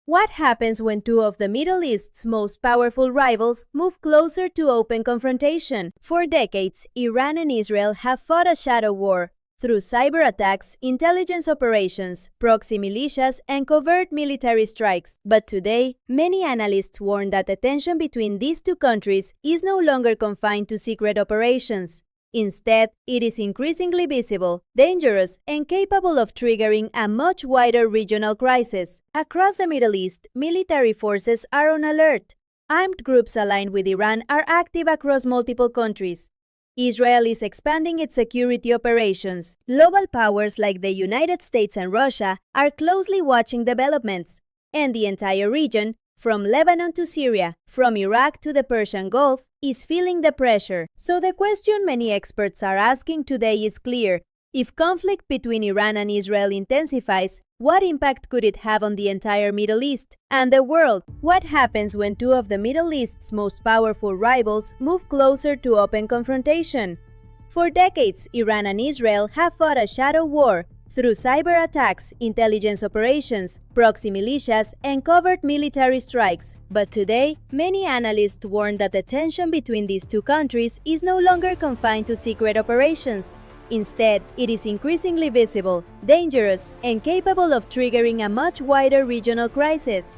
What happens when two of the Middle East's most powerful rivals move closer to open confrontation? For decades, Iran and Israel have fought a shadow war through cyber attacks, intelligence operations, proxy militias, and covert military strikes. But today, many analysts warn that the tension between these two countries is no longer confined to secret operations. Instead, it is increasingly visible, dangerous, and capable of triggering a much wider regional crisis. Across the Middle East, military forces are on alert. Armed groups aligned with Iran are active across multiple countries. Israel is expanding its security operations. Global powers like the United States and Russia are closely watching developments, and the entire region, from Lebanon to Syria, from Iraq to the Persian Gulf, is feeling the pressure. So the question many experts are asking today is clear. If conflict between Iran and Israel intensifies, what impact could it have on the entire Middle East and the world? What happens when two of the Middle East's most powerful rivals move closer to open confrontation? For decades, Iran and Israel have fought a shadow war through cyber attacks, intelligence operations, proxy militias, and covert military strikes. But today, many analysts warn that the tension between these two countries is no longer confined to secret operations. Instead, it is increasingly visible, dangerous, and capable of triggering a much wider regional crisis.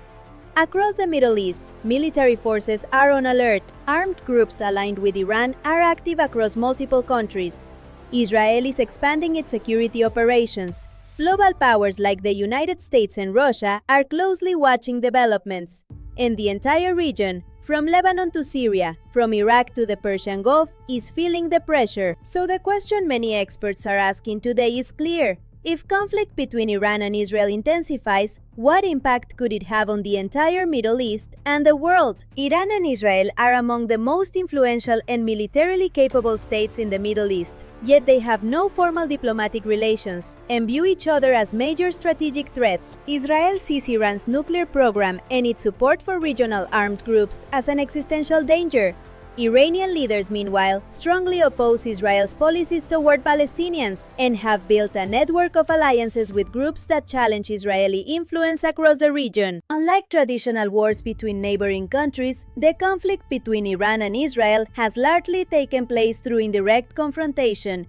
Across the Middle East, military forces are on alert. Armed groups aligned with Iran are active across multiple countries. Israel is expanding its security operations. Global powers like the United States and Russia are closely watching developments. And the entire region, from Lebanon to Syria, from Iraq to the Persian Gulf, is feeling the pressure. So the question many experts are asking today is clear. If conflict between Iran and Israel intensifies, what impact could it have on the entire Middle East and the world? Iran and Israel are among the most influential and militarily capable states in the Middle East, yet they have no formal diplomatic relations and view each other as major strategic threats. Israel sees Iran's nuclear program and its support for regional armed groups as an existential danger. Iranian leaders, meanwhile, strongly oppose Israel's policies toward Palestinians and have built a network of alliances with groups that challenge Israeli influence across the region. Unlike traditional wars between neighboring countries, the conflict between Iran and Israel has largely taken place through indirect confrontation.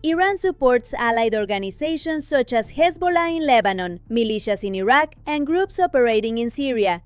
Iran supports allied organizations such as Hezbollah in Lebanon, militias in Iraq, and groups operating in Syria.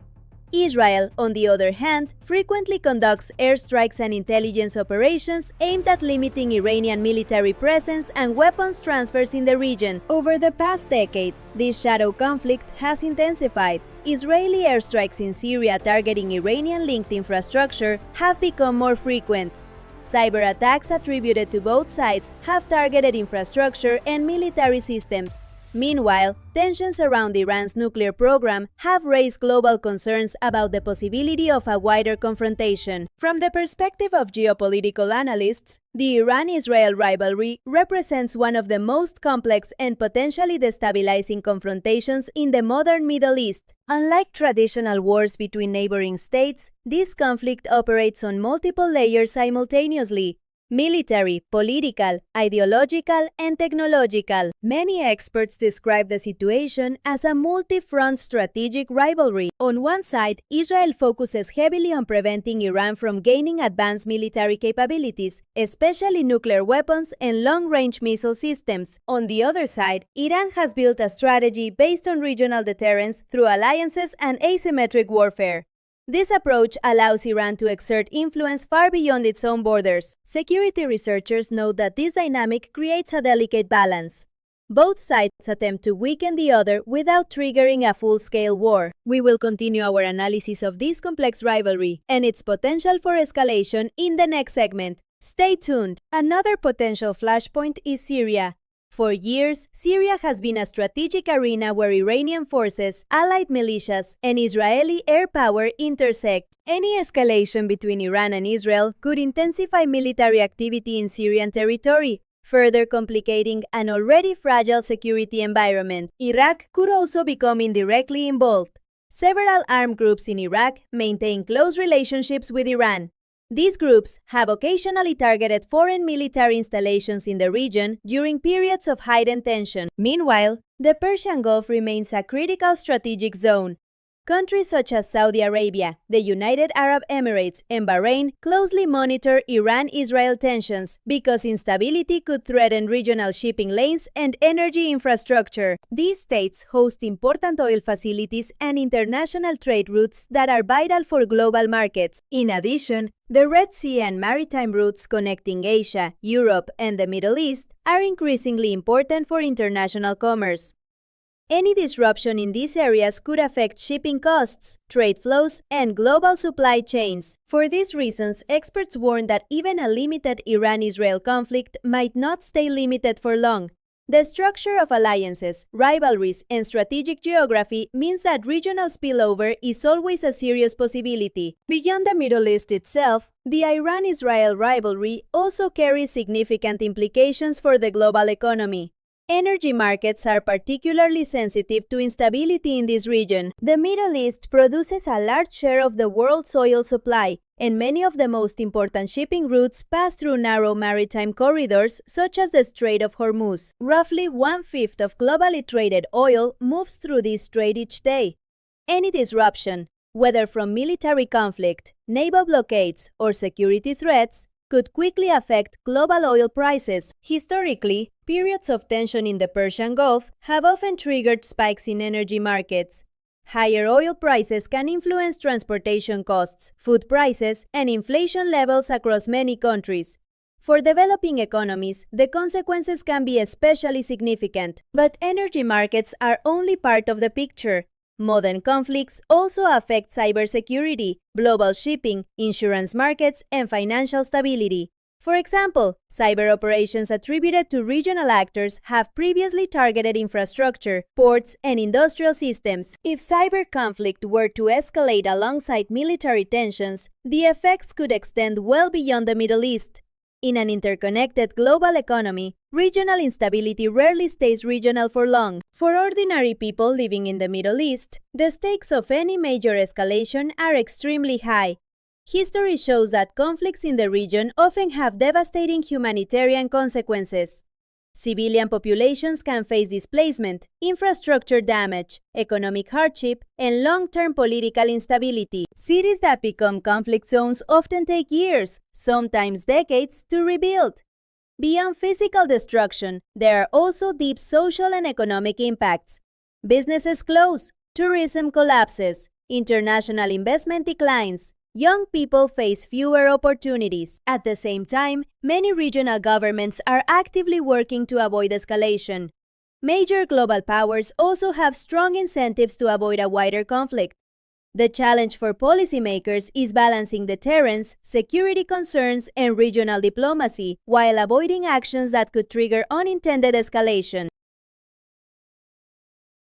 Israel, on the other hand, frequently conducts airstrikes and intelligence operations aimed at limiting Iranian military presence and weapons transfers in the region. Over the past decade, this shadow conflict has intensified. Israeli airstrikes in Syria targeting Iranian-linked infrastructure have become more frequent. Cyber attacks attributed to both sides have targeted infrastructure and military systems. Meanwhile, tensions around Iran's nuclear program have raised global concerns about the possibility of a wider confrontation. From the perspective of geopolitical analysts, the Iran-Israel rivalry represents one of the most complex and potentially destabilizing confrontations in the modern Middle East. Unlike traditional wars between neighboring states, this conflict operates on multiple layers simultaneously: military, political, ideological, and technological. Many experts describe the situation as a multi-front strategic rivalry. On one side, Israel focuses heavily on preventing Iran from gaining advanced military capabilities, especially nuclear weapons and long-range missile systems. On the other side, Iran has built a strategy based on regional deterrence through alliances and asymmetric warfare. This approach allows Iran to exert influence far beyond its own borders. Security researchers note that this dynamic creates a delicate balance. Both sides attempt to weaken the other without triggering a full-scale war. We will continue our analysis of this complex rivalry and its potential for escalation in the next segment. Stay tuned. Another potential flashpoint is Syria. For years, Syria has been a strategic arena where Iranian forces, allied militias, and Israeli air power intersect. Any escalation between Iran and Israel could intensify military activity in Syrian territory, further complicating an already fragile security environment. Iraq could also become indirectly involved. Several armed groups in Iraq maintain close relationships with Iran. These groups have occasionally targeted foreign military installations in the region during periods of heightened tension. Meanwhile, the Persian Gulf remains a critical strategic zone. Countries such as Saudi Arabia, the United Arab Emirates, and Bahrain closely monitor Iran-Israel tensions because instability could threaten regional shipping lanes and energy infrastructure. These states host important oil facilities and international trade routes that are vital for global markets. In addition, the Red Sea and maritime routes connecting Asia, Europe, and the Middle East are increasingly important for international commerce. Any disruption in these areas could affect shipping costs, trade flows, and global supply chains. For these reasons, experts warn that even a limited Iran-Israel conflict might not stay limited for long. The structure of alliances, rivalries, and strategic geography means that regional spillover is always a serious possibility. Beyond the Middle East itself, the Iran-Israel rivalry also carries significant implications for the global economy. Energy markets are particularly sensitive to instability in this region. The Middle East produces a large share of the world's oil supply, and many of the most important shipping routes pass through narrow maritime corridors such as the Strait of Hormuz. Roughly one-fifth of globally traded oil moves through this strait each day. Any disruption, whether from military conflict, naval blockades, or security threats, could quickly affect global oil prices. Historically, periods of tension in the Persian Gulf have often triggered spikes in energy markets. Higher oil prices can influence transportation costs, food prices, and inflation levels across many countries. For developing economies, the consequences can be especially significant. But energy markets are only part of the picture. Modern conflicts also affect cybersecurity, global shipping, insurance markets, and financial stability. For example, cyber operations attributed to regional actors have previously targeted infrastructure, ports, and industrial systems. If cyber conflict were to escalate alongside military tensions, the effects could extend well beyond the Middle East. In an interconnected global economy, regional instability rarely stays regional for long. For ordinary people living in the Middle East, the stakes of any major escalation are extremely high. History shows that conflicts in the region often have devastating humanitarian consequences. Civilian populations can face displacement, infrastructure damage, economic hardship, and long-term political instability. Cities that become conflict zones often take years, sometimes decades, to rebuild. Beyond physical destruction, there are also deep social and economic impacts. Businesses close, tourism collapses, international investment declines. Young people face fewer opportunities. At the same time, many regional governments are actively working to avoid escalation. Major global powers also have strong incentives to avoid a wider conflict. The challenge for policymakers is balancing deterrence, security concerns, and regional diplomacy while avoiding actions that could trigger unintended escalation.